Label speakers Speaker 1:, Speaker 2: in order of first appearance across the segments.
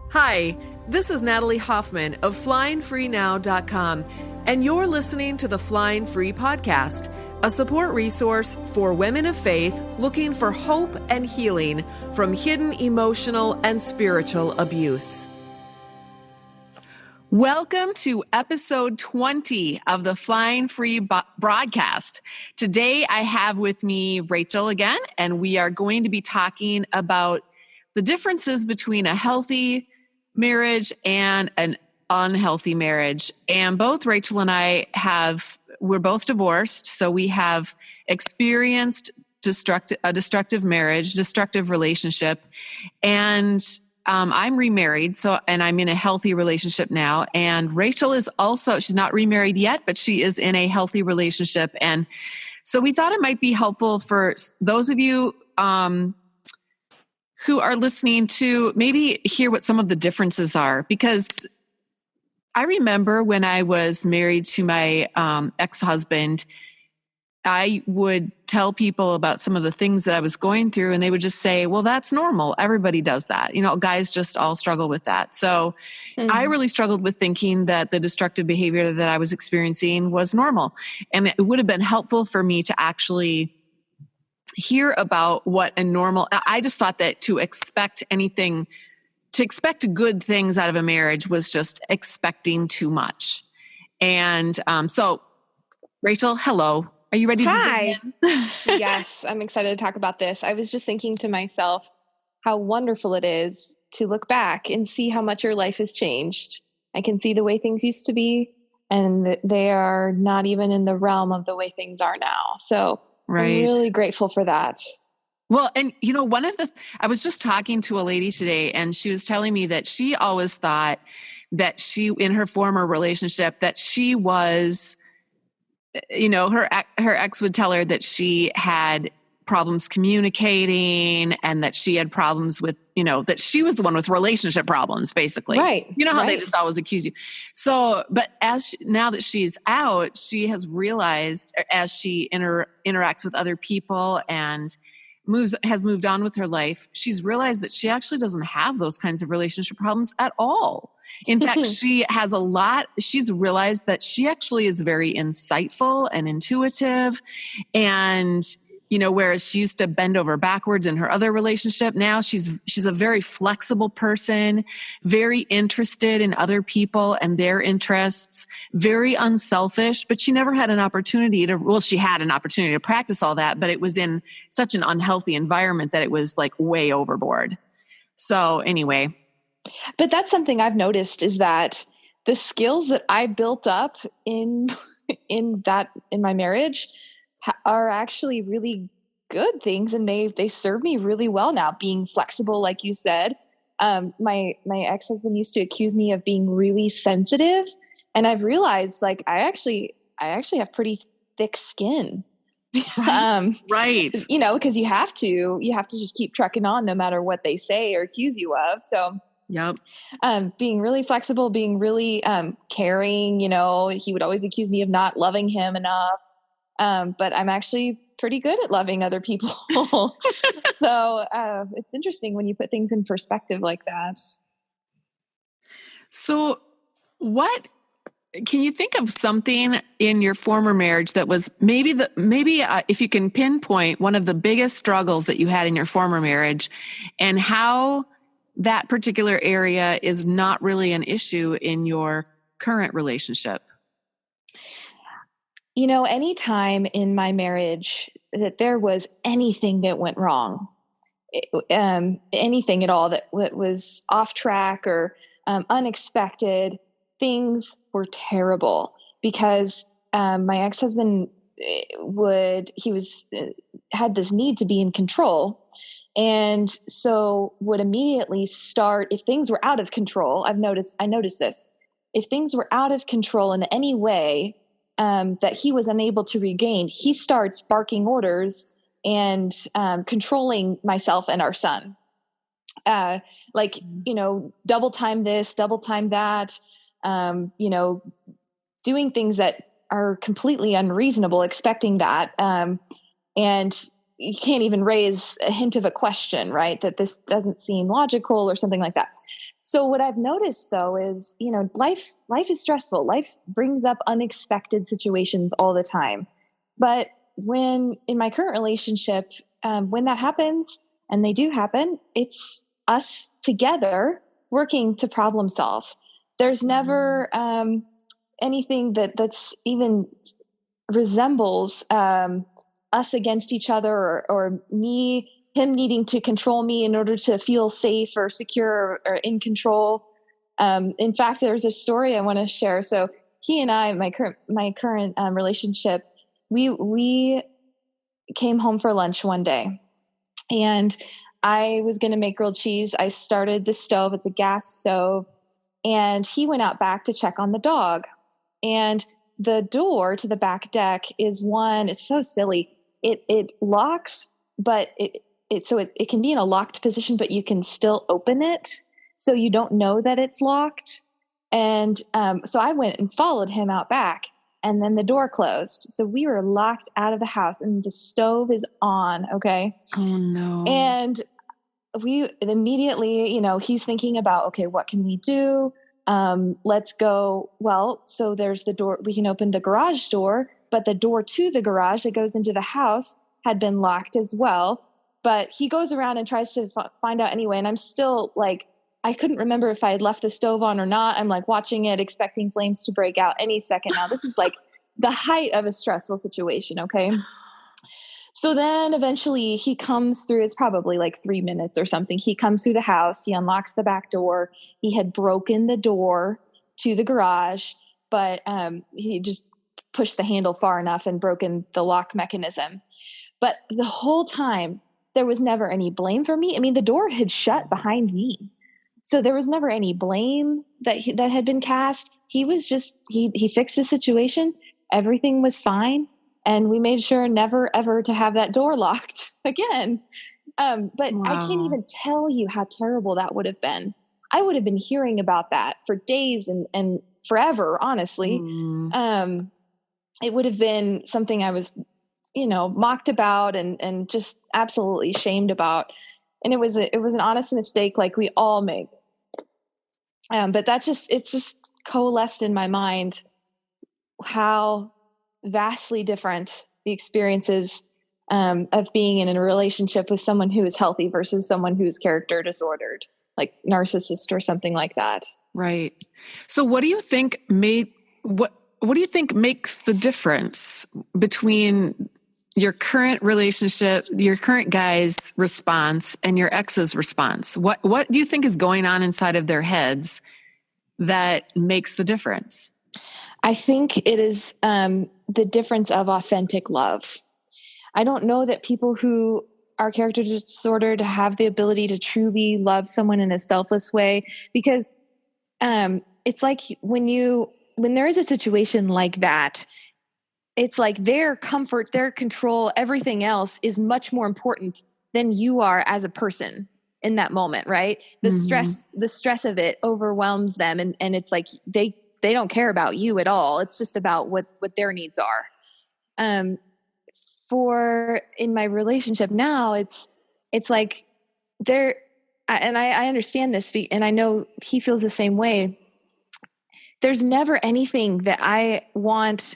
Speaker 1: Hi, this is Natalie Hoffman of FlyingFreeNow.com, and you're listening to the Flying Free Podcast, a support resource for women of faith looking for hope and healing from hidden emotional and spiritual abuse. Welcome to episode 20 of the Flying Free broadcast. Today I have with me Rachel again, and we are going to be talking about the differences between a healthy marriage and an unhealthy marriage. And both Rachel and I we're both divorced, so we have experienced a destructive marriage, destructive relationship, and I'm remarried, and I'm in a healthy relationship now. And Rachel is also, she's not remarried yet, but she is in a healthy relationship. And so we thought it might be helpful for those of you who are listening to maybe hear what some of the differences are. Because I remember when I was married to my ex-husband, I would tell people about some of the things that I was going through, and they would just say, well, that's normal. Everybody does that. You know, guys just all struggle with that. So I really struggled with thinking that the destructive behavior that I was experiencing was normal. And it would have been helpful for me to actually hear about what a normal, I just thought that to expect good things out of a marriage was just expecting too much. And so Rachel, hello. Are you ready
Speaker 2: Hi.
Speaker 1: to begin?
Speaker 2: Yes, I'm excited to talk about this. I was just thinking to myself how wonderful it is to look back and see how much your life has changed. I can see the way things used to be, and they are not even in the realm of the way things are now. So I'm really grateful for that.
Speaker 1: Well, and you know, I was just talking to a lady today, and she was telling me that she always thought that in her former relationship, that she was, you know, her ex would tell her that she had problems communicating and that she had problems with, you know, that she was the one with relationship problems, basically.
Speaker 2: Right.
Speaker 1: You know how they just always accuse you. So, but now that she's out, she has realized as she interacts with other people and has moved on with her life, she's realized that she actually doesn't have those kinds of relationship problems at all. In fact, she's realized that she actually is very insightful and intuitive. And, you know, whereas she used to bend over backwards in her other relationship, now she's a very flexible person, very interested in other people and their interests, very unselfish, but she never had an opportunity she had an opportunity to practice all that, but it was in such an unhealthy environment that it was like way overboard. So anyway.
Speaker 2: But that's something I've noticed is that the skills that I built up in my marriage are actually really good things, and they serve me really well now. Being flexible, like you said, my ex-husband used to accuse me of being really sensitive, and I've realized like I actually have pretty thick skin.
Speaker 1: Right.
Speaker 2: You know, because you have to just keep trucking on no matter what they say or accuse you of. So.
Speaker 1: Yep.
Speaker 2: Being really flexible, being really caring, you know, he would always accuse me of not loving him enough. But I'm actually pretty good at loving other people. So it's interesting when you put things in perspective like that.
Speaker 1: So can you think of something in your former marriage that was maybe if you can pinpoint one of the biggest struggles that you had in your former marriage and how that particular area is not really an issue in your current relationship?
Speaker 2: You know, anytime in my marriage that there was anything that went wrong, anything at all that was off track or unexpected, things were terrible because my ex-husband had this need to be in control. And so would immediately start, if things were out of control, I noticed this, if things were out of control in any way that he was unable to regain, he starts barking orders and controlling myself and our son. You know, double time this, double time that, you know, doing things that are completely unreasonable, expecting that. And you can't even raise a hint of a question, right? That this doesn't seem logical or something like that. So what I've noticed though is, life is stressful. Life brings up unexpected situations all the time. But when in my current relationship, when that happens, and they do happen, it's us together working to problem solve. There's never anything that's even resembles us against each other, or him needing to control me in order to feel safe or secure or in control. In fact, there's a story I want to share. So he and I, my current relationship, we came home for lunch one day, and I was going to make grilled cheese. I started the stove. It's a gas stove. And he went out back to check on the dog. And the door to the back deck is it's so silly. It locks, but it can be in a locked position, but you can still open it. So you don't know that it's locked. And so I went and followed him out back, and then the door closed. So we were locked out of the house, and the stove is on. Okay.
Speaker 1: Oh no.
Speaker 2: And we immediately, he's thinking about, okay, what can we do? Let's go. Well, so there's the door. We can open the garage door, but the door to the garage that goes into the house had been locked as well. But he goes around and tries to find out anyway. And I'm still like, I couldn't remember if I had left the stove on or not. I'm like watching it, expecting flames to break out any second now. This is like the height of a stressful situation. Okay. So then eventually he comes through. It's probably like 3 minutes or something. He comes through the house. He unlocks the back door. He had broken the door to the garage, but he just pushed the handle far enough and broken the lock mechanism. But the whole time, there was never any blame for me. I mean, the door had shut behind me. So there was never any blame that had been cast. He was just, he fixed the situation. Everything was fine. And we made sure never, ever to have that door locked again. But wow. I can't even tell you how terrible that would have been. I would have been hearing about that for days and forever, honestly. It would have been something I was, mocked about and just absolutely shamed about. And it was an honest mistake like we all make. But it's just coalesced in my mind how vastly different the experiences of being in a relationship with someone who is healthy versus someone who's character disordered, like narcissist or something like that.
Speaker 1: Right. So what do you think what do you think makes the difference between your current relationship, your current guy's response and your ex's response? What do you think is going on inside of their heads that makes the difference?
Speaker 2: I think it is the difference of authentic love. I don't know that people who are character disordered have the ability to truly love someone in a selfless way, because it's like when there is a situation like that, it's like their comfort, their control, everything else is much more important than you are as a person in that moment, right? The stress of it overwhelms them, and it's like they don't care about you at all. It's just about what their needs are. In my relationship now, it's like I understand this, and I know he feels the same way. There's never anything that I want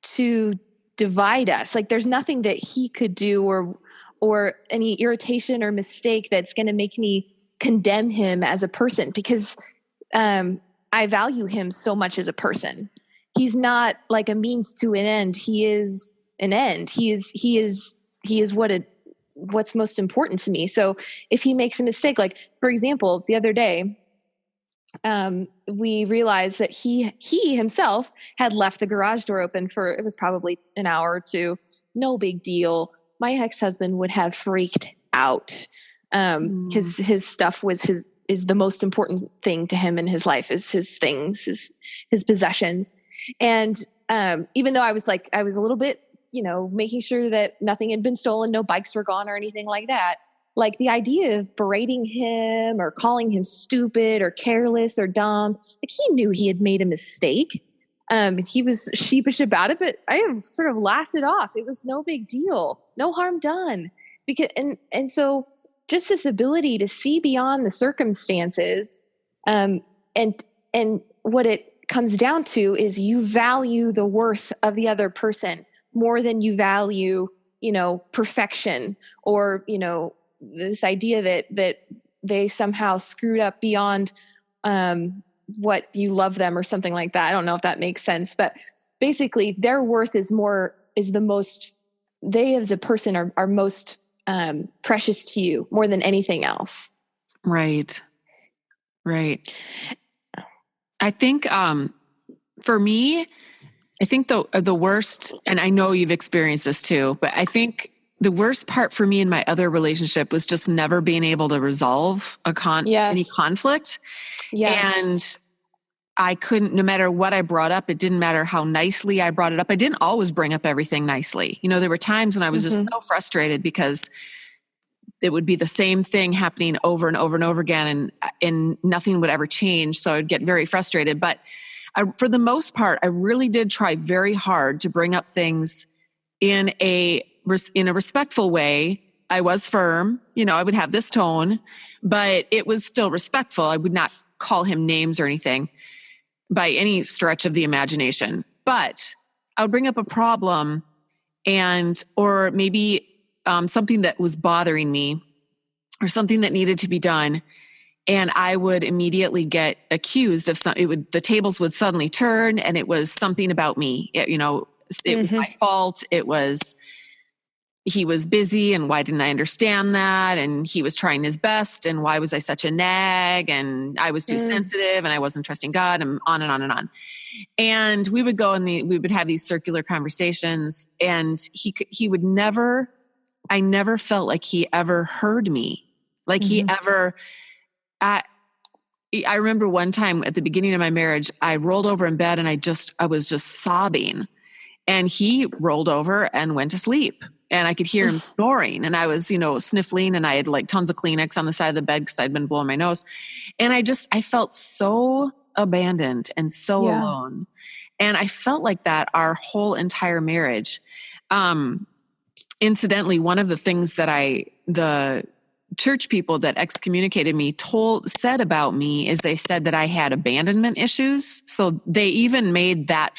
Speaker 2: to divide us. Like there's nothing that he could do or any irritation or mistake that's going to make me condemn him as a person, because I value him so much as a person. He's not like a means to an end. He is an end. He is what's most important to me. So if he makes a mistake, like for example, the other day, we realized that he himself had left the garage door open it was probably an hour or two. No big deal. My ex-husband would have freaked out because his stuff is the most important thing to him in his life, is his things, his possessions. And even though I was a little bit, making sure that nothing had been stolen, no bikes were gone or anything like that. Like the idea of berating him or calling him stupid or careless or dumb, like he knew he had made a mistake. He was sheepish about it, but I sort of laughed it off. It was no big deal, no harm done. And so just this ability to see beyond the circumstances And what it comes down to is you value the worth of the other person more than you value, perfection, or, this idea that they somehow screwed up beyond, what you love them or something like that. I don't know if that makes sense, but basically their worth is the most, they as a person are most, precious to you more than anything else.
Speaker 1: Right. I think, for me, I think the worst, and I know you've experienced this too, but I think the worst part for me in my other relationship was just never being able to resolve any conflict.
Speaker 2: Yes.
Speaker 1: And I couldn't, no matter what I brought up, it didn't matter how nicely I brought it up. I didn't always bring up everything nicely. There were times when I was just so frustrated because it would be the same thing happening over and over and over again, and nothing would ever change. So I would get very frustrated. But for the most part, I really did try very hard to bring up things in a respectful way. I was firm, I would have this tone, but it was still respectful. I would not call him names or anything by any stretch of the imagination. But I would bring up a problem or maybe something that was bothering me or something that needed to be done. And I would immediately get accused of the tables would suddenly turn, and it was something about me. It was my fault. He was busy, and why didn't I understand that? And he was trying his best, and why was I such a nag? And I was too sensitive, and I wasn't trusting God, and on and on and on. And we would go we would have these circular conversations, and he would never, I never felt like he ever heard me. Like he ever, I remember one time at the beginning of my marriage, I rolled over in bed and I was just sobbing, and he rolled over and went to sleep, and I could hear him snoring, and I was, sniffling, and I had like tons of Kleenex on the side of the bed because I'd been blowing my nose. And I felt so abandoned and so alone. And I felt like that our whole entire marriage. Incidentally, one of the things that the church people that excommunicated me said about me is they said that I had abandonment issues. So they even made that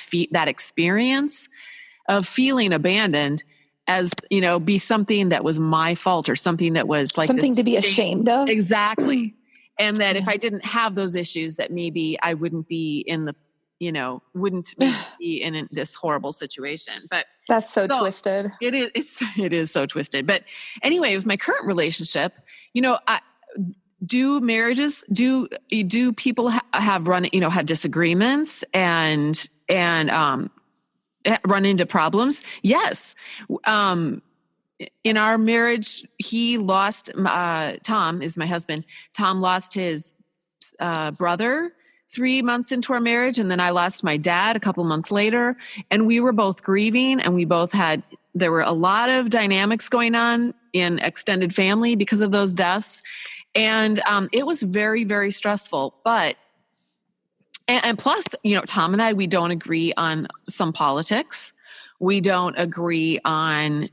Speaker 1: experience of feeling abandoned as, be something that was my fault or something that was like
Speaker 2: something to be ashamed of.
Speaker 1: Exactly. And that if I didn't have those issues, that maybe I wouldn't be wouldn't be in this horrible situation. But
Speaker 2: that's so twisted.
Speaker 1: It is so twisted. But anyway, with my current relationship, do people have disagreements and run into problems? Yes. In our marriage, he lost, Tom is my husband. Tom lost his brother 3 months into our marriage. And then I lost my dad a couple months later, and we were both grieving, and there were a lot of dynamics going on in extended family because of those deaths. And it was very, very stressful. But and plus, Tom and I, we don't agree on some politics. We don't agree on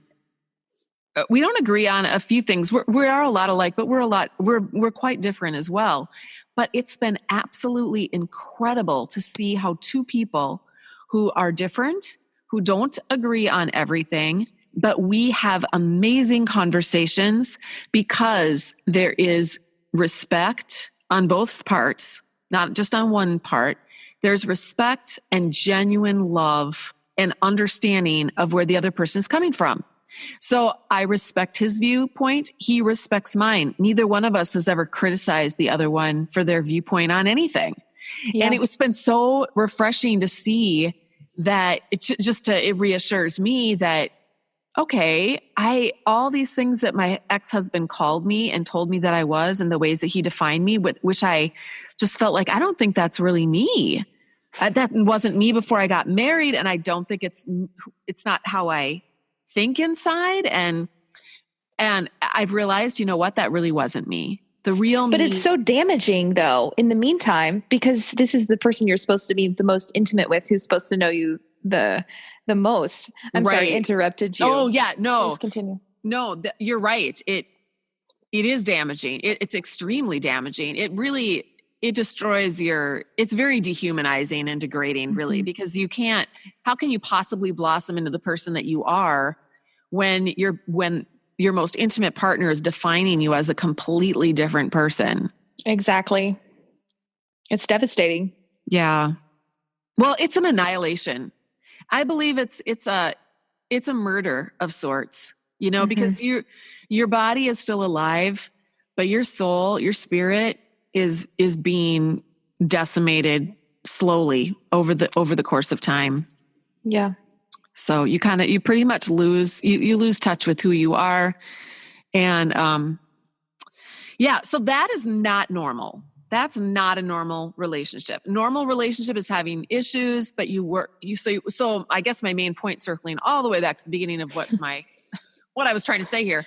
Speaker 1: a few things. We are a lot alike, but we're quite different as well. But it's been absolutely incredible to see how two people who are different, who don't agree on everything, but we have amazing conversations because there is respect on both parts, not just on one part. There's respect and genuine love and understanding of where the other person is coming from. So I respect his viewpoint. He respects mine. Neither one of us has ever criticized the other one for their viewpoint on anything. Yeah. And it's been so refreshing to see that it reassures me that, okay, all these things that my ex-husband called me and told me that I was, and the ways that he defined me, which I just felt like, I don't think that's really me. That wasn't me before I got married. And I don't think it's not how I think inside. And I've realized, that really wasn't me. The real me.
Speaker 2: But it's so damaging though, in the meantime, because this is the person you're supposed to be the most intimate with, who's supposed to know you the most. I'm sorry, I interrupted you.
Speaker 1: Oh yeah, no.
Speaker 2: Please continue.
Speaker 1: No, you're right. It is damaging. It's extremely damaging. It it destroys it's very dehumanizing and degrading, really, because how can you possibly blossom into the person that you are when your most intimate partner is defining you as a completely different person?
Speaker 2: Exactly. It's devastating.
Speaker 1: Yeah. Well, it's an annihilation. I believe it's a murder of sorts, because your body is still alive, but your soul, your spirit is being decimated slowly over the course of time.
Speaker 2: Yeah.
Speaker 1: So you pretty much lose touch with who you are. And, so that is not normal. That's not a normal relationship. Normal relationship is having issues, but so I guess my main point, circling all the way back to the beginning of what I was trying to say here,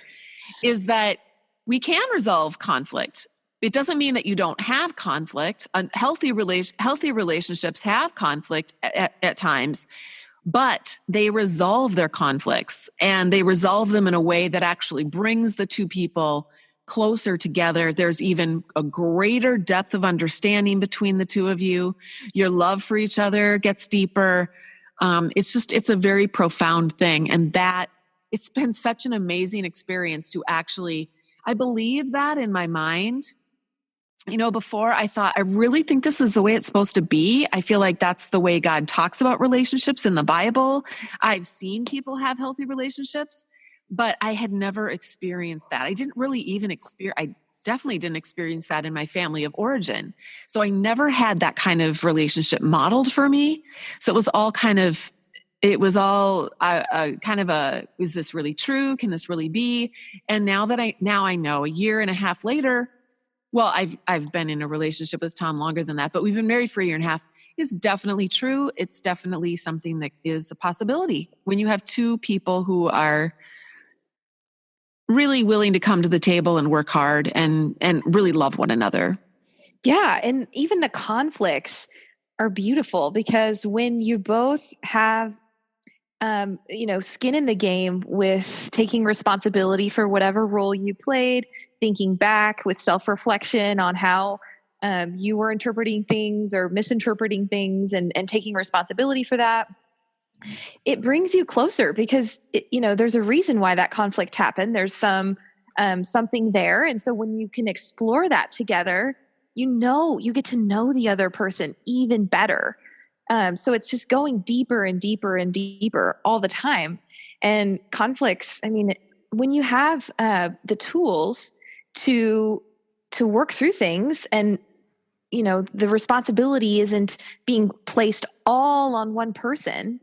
Speaker 1: is that we can resolve conflict. It doesn't mean that you don't have conflict. Healthy relationships have conflict at times, but they resolve their conflicts, and they resolve them in a way that actually brings the two people closer together. There's even a greater depth of understanding between the two of you. Your love for each other gets deeper. It's a very profound thing. And that it's been such an amazing experience to actually, I believe that in my mind. Before I thought, I really think this is the way it's supposed to be. I feel like that's the way God talks about relationships in the Bible. I've seen people have healthy relationships, but I had never experienced that. I definitely didn't experience that in my family of origin. So I never had that kind of relationship modeled for me. So it was all kind of is this really true? Can this really be? And now I know, a year and a half later, well, I've been in a relationship with Tom longer than that, but we've been married for a year and a half. It's definitely true. It's definitely something that is a possibility when you have two people who are really willing to come to the table and work hard and really love one another.
Speaker 2: Yeah. And even the conflicts are beautiful, because when you both have, skin in the game with taking responsibility for whatever role you played, thinking back with self-reflection on how you were interpreting things or misinterpreting things, and taking responsibility for that, it brings you closer, because there's a reason why that conflict happened. There's something there. And so when you can explore that together, you get to know the other person even better. So it's just going deeper and deeper and deeper all the time. And conflicts, when you have the tools to work through things, and the responsibility isn't being placed all on one person,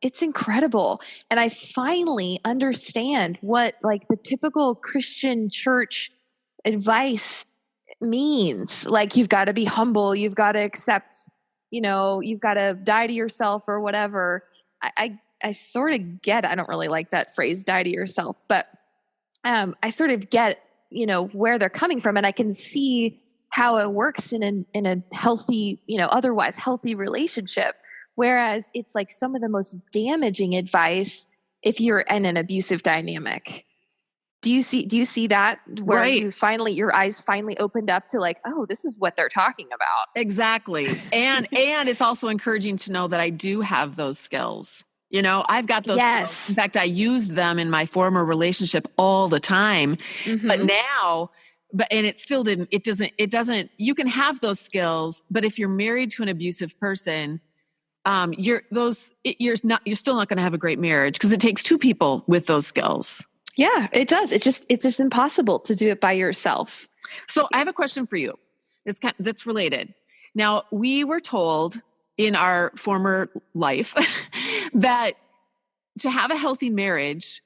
Speaker 2: it's incredible. And I finally understand what the typical Christian church advice means. You've got to be humble, you've got to accept, you've got to die to yourself or whatever. I sort of get, I don't really like that phrase, die to yourself, but I sort of get, where they're coming from, and I can see how it works in a healthy, otherwise healthy relationship. Whereas it's some of the most damaging advice if you're in an abusive dynamic. Do you see that, where
Speaker 1: right.
Speaker 2: your eyes finally opened up to oh, this is what they're talking about?
Speaker 1: Exactly. And it's also encouraging to know that I do have those skills. I've got those skills. In fact, I used them in my former relationship all the time. Mm-hmm. And it still didn't, it doesn't, you can have those skills, but if you're married to an abusive person, you're still not going to have a great marriage, because it takes two people with those skills.
Speaker 2: Yeah, it does. It's just impossible to do it by yourself.
Speaker 1: So I have a question for you. That's related. Now, we were told in our former life that to have a healthy marriage,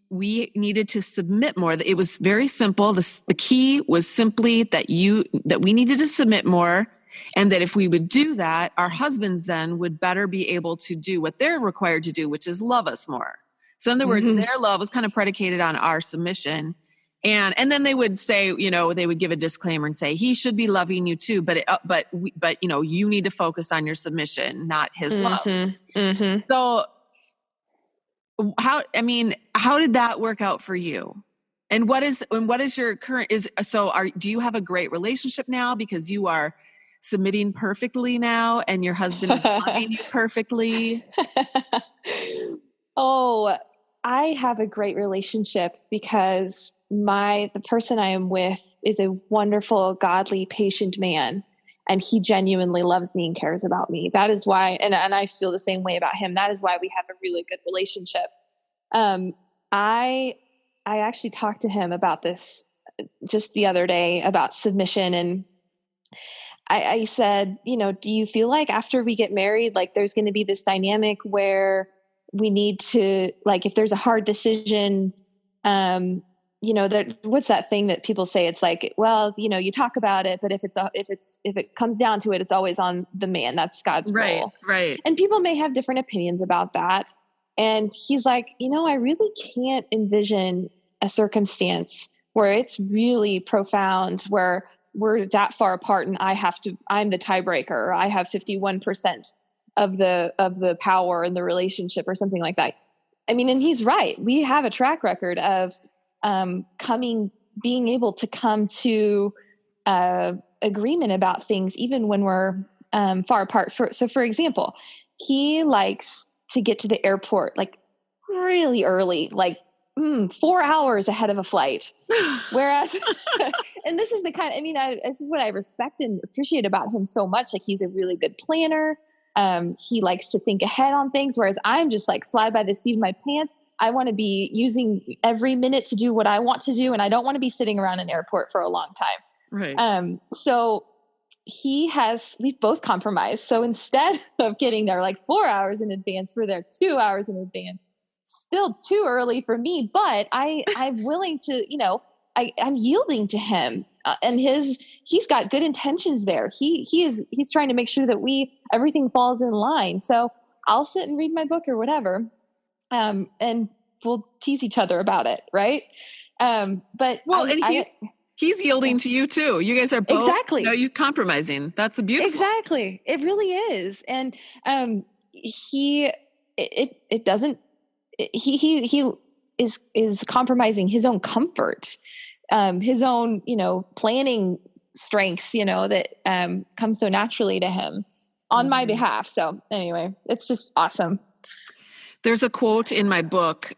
Speaker 1: we needed to submit more. It was very simple. The key was simply that we needed to submit more, and that if we would do that, our husbands then would better be able to do what they're required to do, which is love us more. So in other words, their love was kind of predicated on our submission. And then they would say, they would give a disclaimer and say, he should be loving you too, but you need to focus on your submission, not his love. Mm-hmm. So how did that work out for you? And what is your current, do you have a great relationship now because you are submitting perfectly now and your husband is loving you perfectly?
Speaker 2: Oh, I have a great relationship because the person I am with is a wonderful, godly, patient man. And he genuinely loves me and cares about me. That is why, and I feel the same way about him. That is why we have a really good relationship. I actually talked to him about this just the other day about submission. And I said, do you feel like after we get married, like there's going to be this dynamic where we need to, like, if there's a hard decision, what's that thing that people say? It's like, well, you talk about it, but if it comes down to it, it's always on the man. That's God's role.
Speaker 1: Right.
Speaker 2: And people may have different opinions about that. And he's like, I really can't envision a circumstance where it's really profound, where we're that far apart and I'm the tiebreaker, or I have 51% of the power in the relationship or something like that. I mean, and he's right. We have a track record of being able to come to agreement about things, even when we're far apart. So for example, he likes to get to the airport like really early, like 4 hours ahead of a flight. Whereas, and this is this is what I respect and appreciate about him so much. Like, he's a really good planner. He likes to think ahead on things, whereas I'm just like fly by the seat of my pants. I want to be using every minute to do what I want to do. And I don't want to be sitting around an airport for a long time.
Speaker 1: Right.
Speaker 2: So we've both compromised. So instead of getting there like 4 hours in advance, we're there 2 hours in advance. Still too early for me, but I'm willing to, I'm yielding to him, and he's got good intentions there. He's trying to make sure that everything falls in line. So I'll sit and read my book or whatever. And we'll tease each other about it. Right. But
Speaker 1: he's yielding to you too. You guys are both,
Speaker 2: exactly.
Speaker 1: You compromising. That's beautiful.
Speaker 2: Exactly. It really is. And, he is compromising his own comfort, his own, planning strengths, that, come so naturally to him on my behalf. So anyway, it's just awesome.
Speaker 1: There's a quote in my book,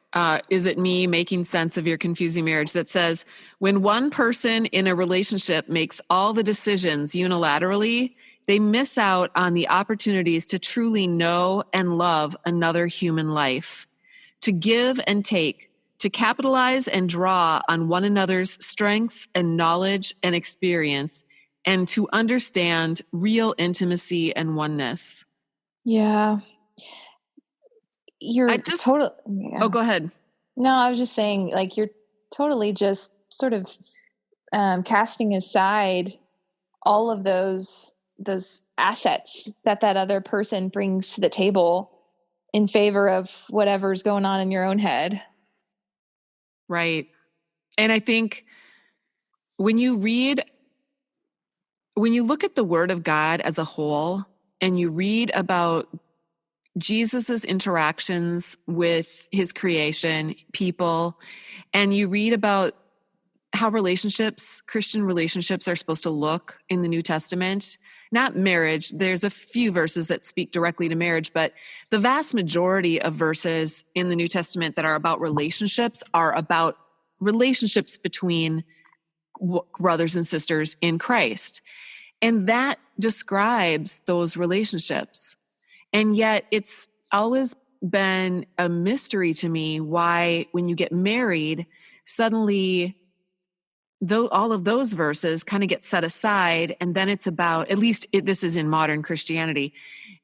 Speaker 1: Is It Me? Making Sense of Your Confusing Marriage, that says, when one person in a relationship makes all the decisions unilaterally, they miss out on the opportunities to truly know and love another human life, to give and take, to capitalize and draw on one another's strengths and knowledge and experience, and to understand real intimacy and oneness.
Speaker 2: Yeah. Yeah.
Speaker 1: Oh, go ahead.
Speaker 2: No, I was just saying, like, you're totally just sort of casting aside all of those assets that other person brings to the table in favor of whatever's going on in your own head.
Speaker 1: Right. And I think when you look at the Word of God as a whole, and you read about Jesus's interactions with his creation, people, and you read about how Christian relationships are supposed to look in the New Testament, not marriage. There's a few verses that speak directly to marriage, but the vast majority of verses in the New Testament that are about relationships are about relationships between brothers and sisters in Christ. And that describes those relationships. And yet it's always been a mystery to me why, when you get married, suddenly all of those verses kind of get set aside, and then it's about, this is in modern Christianity,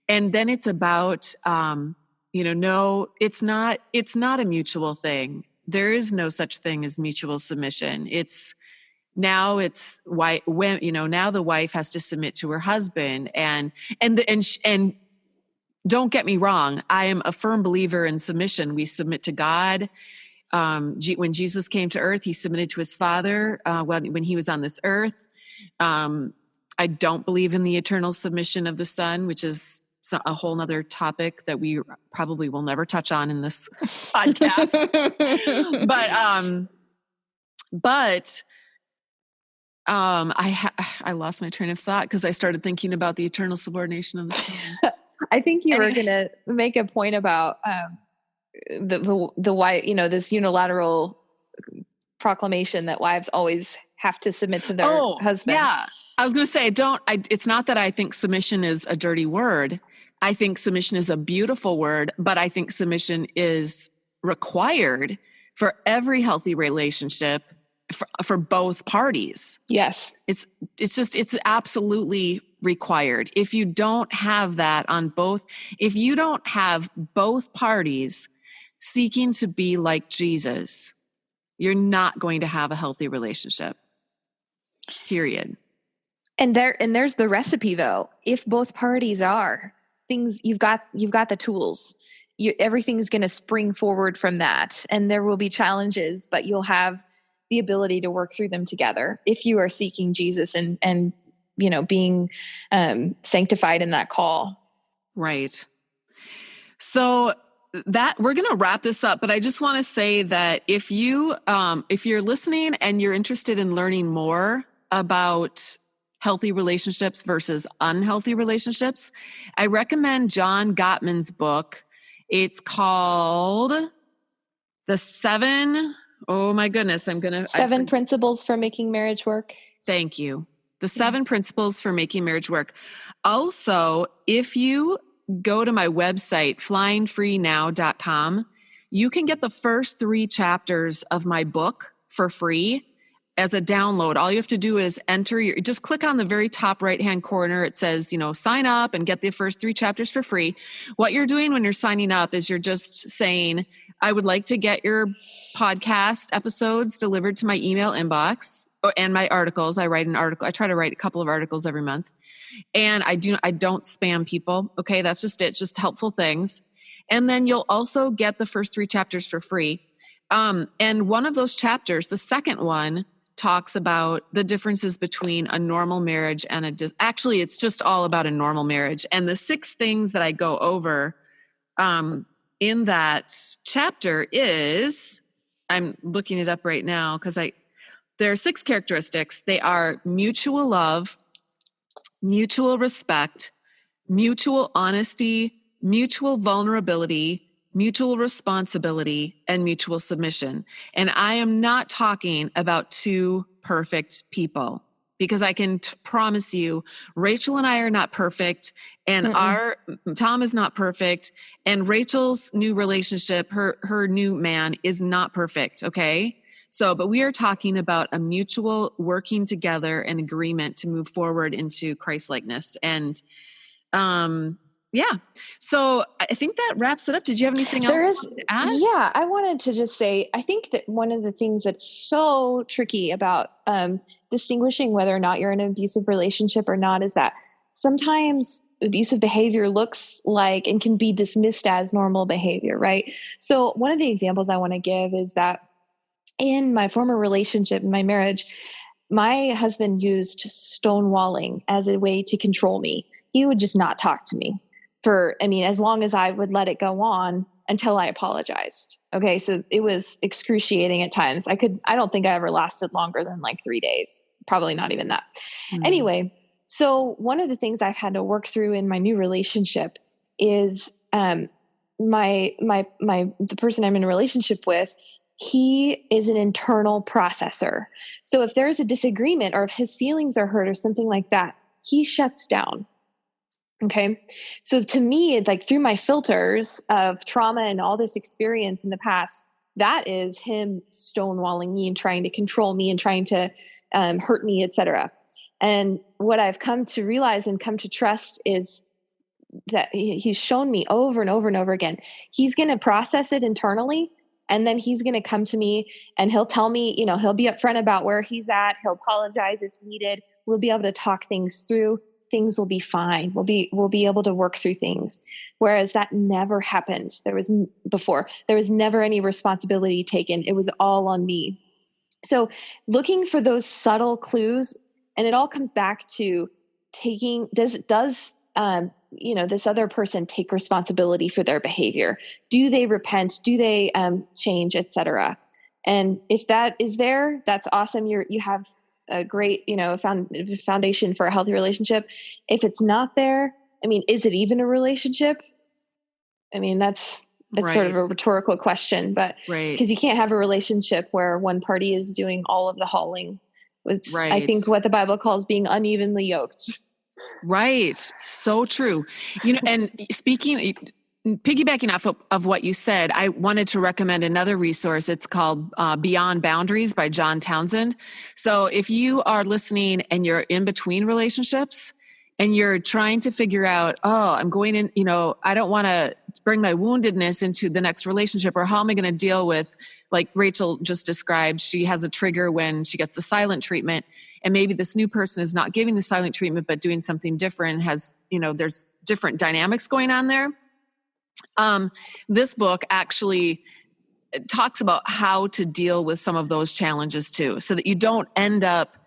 Speaker 1: and then it's about, no, it's not a mutual thing. There is no such thing as mutual submission. Now the wife has to submit to her husband, and don't get me wrong, I am a firm believer in submission. We submit to God. When Jesus came to earth, he submitted to his Father when he was on this earth. I don't believe in the eternal submission of the Son, which is a whole nother topic that we probably will never touch on in this podcast. But I lost my train of thought because I started thinking about the eternal subordination of the Son.
Speaker 2: I think you were going to make a point about the wife, this unilateral proclamation that wives always have to submit to their husband.
Speaker 1: Yeah. I was going to say, it's not that I think submission is a dirty word. I think submission is a beautiful word, but I think submission is required for every healthy relationship for both parties.
Speaker 2: Yes.
Speaker 1: It's absolutely required. If you don't have that if you don't have both parties seeking to be like Jesus, you're not going to have a healthy relationship. Period.
Speaker 2: And there's the recipe though. If both parties are things, you've got the tools. Everything's going to spring forward from that, and there will be challenges, but you'll have the ability to work through them together if you are seeking Jesus and being sanctified in that call.
Speaker 1: Right. So that we're going to wrap this up, but I just want to say that if you're listening and you're interested in learning more about healthy relationships versus unhealthy relationships, I recommend John Gottman's book. It's called Seven
Speaker 2: Principles for Making Marriage Work.
Speaker 1: Thank you. The 7 Principles for Making Marriage Work. Also, if you go to my website, flyingfreenow.com, you can get the first 3 chapters of my book for free as a download. All you have to do is just click on the very top right-hand corner. It says, sign up and get the first 3 chapters for free. What you're doing when you're signing up is you're just saying, I would like to get your podcast episodes delivered to my email inbox and my articles. I try to write a couple of articles every month. And I don't spam people. Okay. That's just it. Just helpful things. And then you'll also get the first 3 chapters for free. And one of those chapters, the second one, talks about the differences between a normal marriage and actually it's just all about a normal marriage. And the 6 things that I go over, in that chapter is, I'm looking it up right now because there are 6 characteristics. They are mutual love, mutual respect, mutual honesty, mutual vulnerability, mutual responsibility, and mutual submission. And I am not talking about 2 perfect people, because I can promise you, Rachel and I are not perfect, and Tom is not perfect, and Rachel's new relationship, her new man, is not perfect. Okay. So, but we are talking about a mutual working together and agreement to move forward into Christ-likeness. And, yeah. So I think that wraps it up. Did you have anything else to add?
Speaker 2: Yeah, I wanted to just say, I think that one of the things that's so tricky about distinguishing whether or not you're in an abusive relationship or not is that sometimes abusive behavior looks like and can be dismissed as normal behavior, right? So one of the examples I want to give is that in my former relationship, in my marriage, my husband used stonewalling as a way to control me. He would just not talk to me as long as I would let it go on until I apologized. Okay. So it was excruciating at times. I don't think I ever lasted longer than like 3 days, probably not even that. Mm-hmm. Anyway, so one of the things I've had to work through in my new relationship is, the person I'm in a relationship with, he is an internal processor. So if there's a disagreement or if his feelings are hurt or something like that, he shuts down. Okay. So to me, it's like through my filters of trauma and all this experience in the past, that is him stonewalling me and trying to control me and trying to hurt me, etc. And what I've come to realize and come to trust is that he's shown me over and over and over again, he's going to process it internally. And then he's going to come to me and he'll tell me, he'll be upfront about where he's at. He'll apologize if needed. We'll be able to talk things through. Things will be fine. We'll be able to work through things. Whereas that never happened. There was never any responsibility taken. It was all on me. So looking for those subtle clues, and it all comes back to does this other person take responsibility for their behavior? Do they repent? Do they change, etc.? And if that is there, that's awesome. You have a great, foundation for a healthy relationship. If it's not there, I mean, is it even a relationship? I mean, that's sort of a rhetorical question, but because you can't have a relationship where one party is doing all of the hauling. It's, I think, what the Bible calls being unevenly yoked.
Speaker 1: Right. So true. And piggybacking off of what you said, I wanted to recommend another resource. It's called Beyond Boundaries by John Townsend. So if you are listening and you're in between relationships and you're trying to figure out, I'm going in, I don't want to bring my woundedness into the next relationship, or how am I going to deal with, like Rachel just described, she has a trigger when she gets the silent treatment, and maybe this new person is not giving the silent treatment, but doing something different, has, there's different dynamics going on there. This book actually talks about how to deal with some of those challenges too, so that you don't end up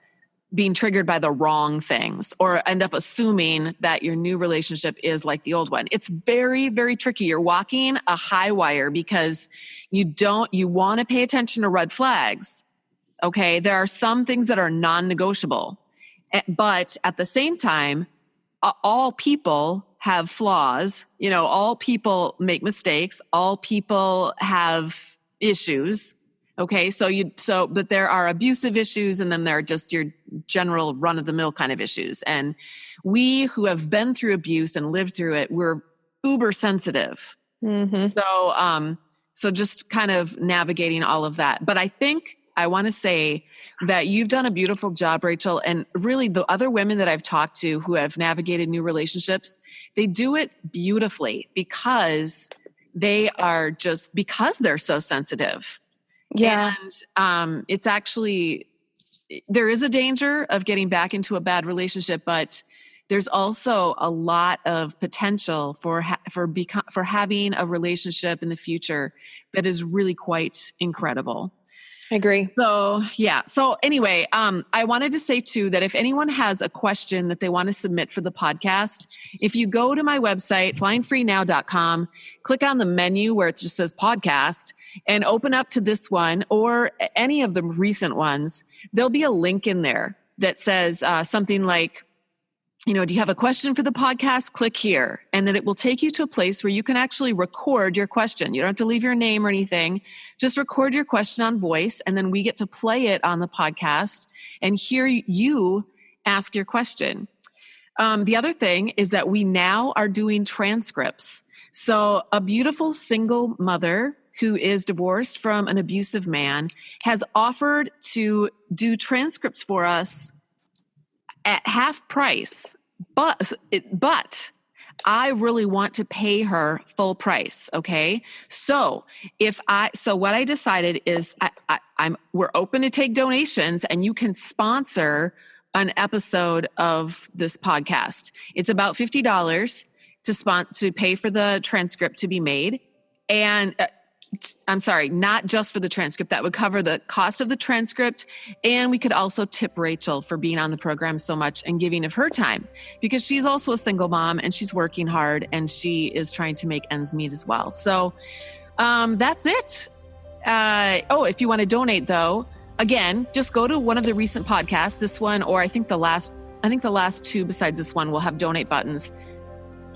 Speaker 1: being triggered by the wrong things or end up assuming that your new relationship is like the old one. It's very, very tricky. You're walking a high wire because you want to pay attention to red flags. Okay. There are some things that are non-negotiable, but at the same time, all people have flaws. All people make mistakes. All people have issues. Okay. But there are abusive issues, and then there are just your general run of the mill kind of issues. And we who have been through abuse and lived through it, we're uber sensitive. Mm-hmm. So just kind of navigating all of that. But I think I want to say that you've done a beautiful job, Rachel. And really the other women that I've talked to who have navigated new relationships, they do it beautifully because they're so sensitive.
Speaker 2: Yeah.
Speaker 1: And it's actually, there is a danger of getting back into a bad relationship, but there's also a lot of potential for having a relationship in the future that is really quite incredible.
Speaker 2: I agree.
Speaker 1: So, yeah. So anyway, I wanted to say too, that if anyone has a question that they want to submit for the podcast, if you go to my website, flyingfreenow.com, click on the menu where it just says podcast and open up to this one or any of the recent ones, there'll be a link in there that says something like, do you have a question for the podcast? Click here. And then it will take you to a place where you can actually record your question. You don't have to leave your name or anything. Just record your question on voice, and then we get to play it on the podcast and hear you ask your question. The other thing is that we now are doing transcripts. So a beautiful single mother who is divorced from an abusive man has offered to do transcripts for us at half price, but I really want to pay her full price. Okay. So what I decided is we're open to take donations, and you can sponsor an episode of this podcast. It's about $50 to pay for the transcript to be made. And I'm sorry, not just for the transcript. That would cover the cost of the transcript. And we could also tip Rachel for being on the program so much and giving of her time, because she's also a single mom and she's working hard and she is trying to make ends meet as well. So that's it. If you want to donate though, again, just go to one of the recent podcasts, this one, or I think the last two besides this one will have donate buttons.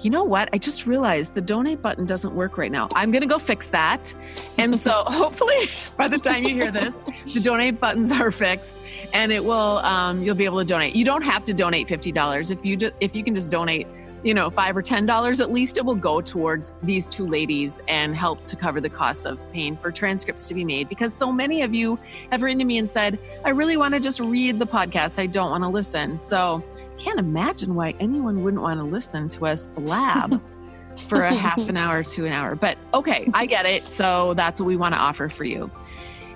Speaker 1: You know what? I just realized the donate button doesn't work right now. I'm going to go fix that. And so hopefully by the time you hear this, the donate buttons are fixed and it will, you'll be able to donate. You don't have to donate $50. If you can just donate, $5 or $10, at least it will go towards these two ladies and help to cover the cost of paying for transcripts to be made. Because so many of you have written to me and said, I really want to just read the podcast. I don't want to listen. So can't imagine why anyone wouldn't want to listen to us blab for a half an hour to an hour. But okay, I get it. So that's what we want to offer for you.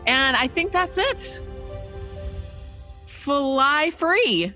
Speaker 1: And I think that's it. Fly free.